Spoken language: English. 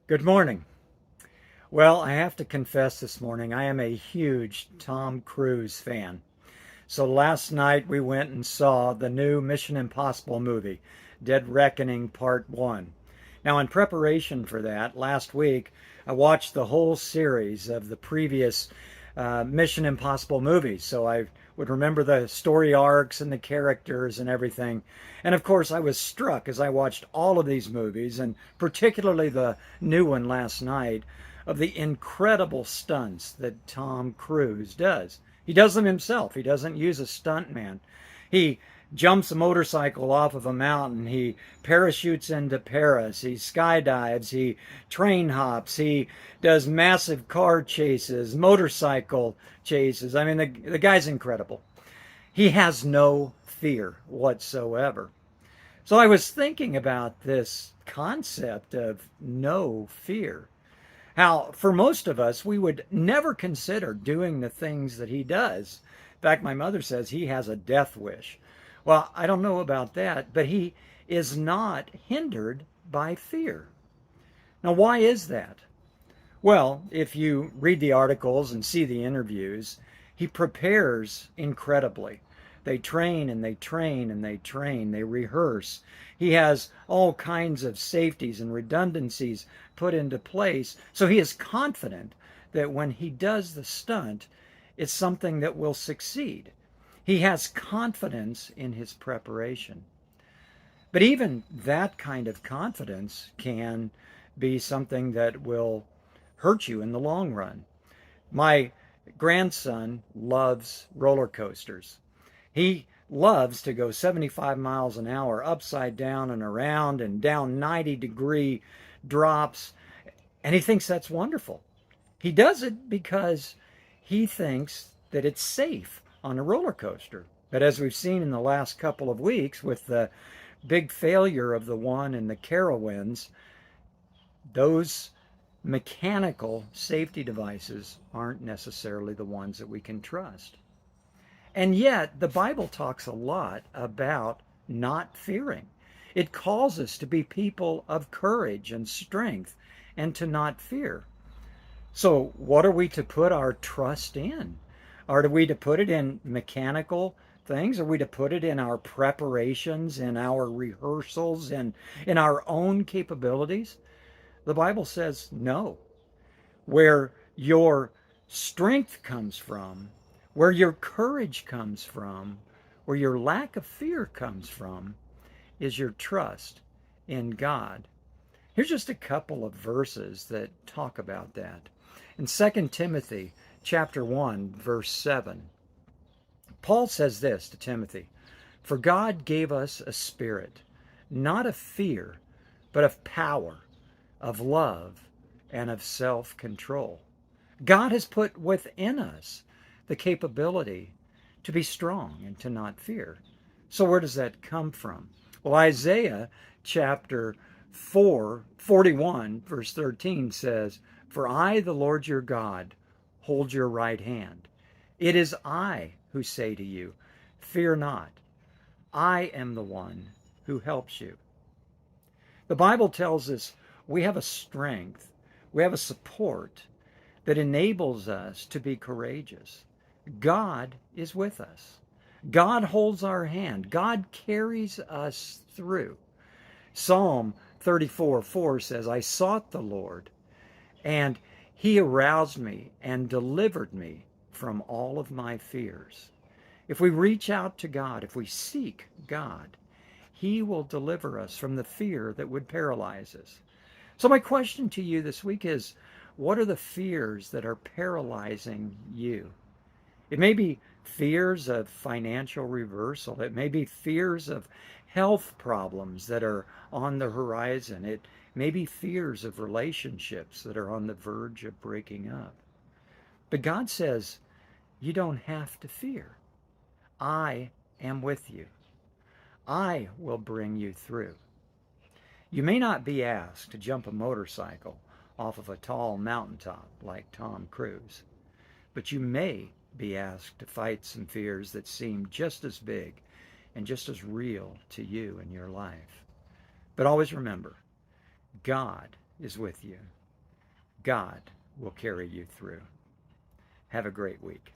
Good morning. Well, I have to confess this morning, I am a huge Tom Cruise fan. So last night we went and saw the new Mission Impossible movie, Dead Reckoning Part 1. Now, in preparation for that, last week I watched the whole series of the previous Mission Impossible movies. So I would remember the story arcs and the characters and everything. And of course, I was struck as I watched all of these movies, and particularly the new one last night, of the incredible stunts that Tom Cruise does. He does them himself. He doesn't use a stuntman. He jumps a motorcycle off of a mountain. He parachutes into Paris. He skydives. He train hops. He does massive car chases, motorcycle chases. I mean, the guy's incredible. He has no fear whatsoever. So I was thinking about this concept of no fear. How, for most of us, we would never consider doing the things that he does. In fact, my mother says he has a death wish. Well, I don't know about that, but he is not hindered by fear. Now, why is that? Well, if you read the articles and see the interviews, he prepares incredibly. They train and they train and they train, they rehearse. He has all kinds of safeties and redundancies put into place. So he is confident that when he does the stunt, it's something that will succeed. He has confidence in his preparation. But even that kind of confidence can be something that will hurt you in the long run. My grandson loves roller coasters. He loves to go 75 miles an hour upside down and around and down 90-degree drops, and he thinks that's wonderful. He does it because he thinks that it's safe on a roller coaster. But as we've seen in the last couple of weeks with the big failure of the one in the Carowinds, those mechanical safety devices aren't necessarily the ones that we can trust. And yet, the Bible talks a lot about not fearing. It calls us to be people of courage and strength and to not fear. So, what are we to put our trust in? Are we to put it in mechanical things? Are we to put it in our preparations, in our rehearsals, in our own capabilities? The Bible says no. Where your strength comes from, where your courage comes from, where your lack of fear comes from, is your trust in God. Here's just a couple of verses that talk about that. In 2 Timothy chapter 1, verse 7, Paul says this to Timothy, "For God gave us a spirit, not of fear, but of power, of love, and of self-control." God has put within us the capability to be strong and to not fear. So where does that come from? Well, Isaiah chapter 41, verse 13 says, "For I, the Lord your God, hold your right hand. It is I who say to you, fear not. I am the one who helps you." The Bible tells us we have a strength, we have a support that enables us to be courageous. God is with us. God holds our hand. God carries us through. Psalm 34:4 says, "I sought the Lord, and he aroused me and delivered me from all of my fears." If we reach out to God, if we seek God, he will deliver us from the fear that would paralyze us. So my question to you this week is, what are the fears that are paralyzing you? It may be fears of financial reversal. It may be fears of health problems that are on the horizon. It may be fears of relationships that are on the verge of breaking up. But God says, you don't have to fear. I am with you. I will bring you through. You may not be asked to jump a motorcycle off of a tall mountaintop like Tom Cruise, but you may be asked to fight some fears that seem just as big and just as real to you in your life. But always remember, God is with you. God will carry you through. Have a great week.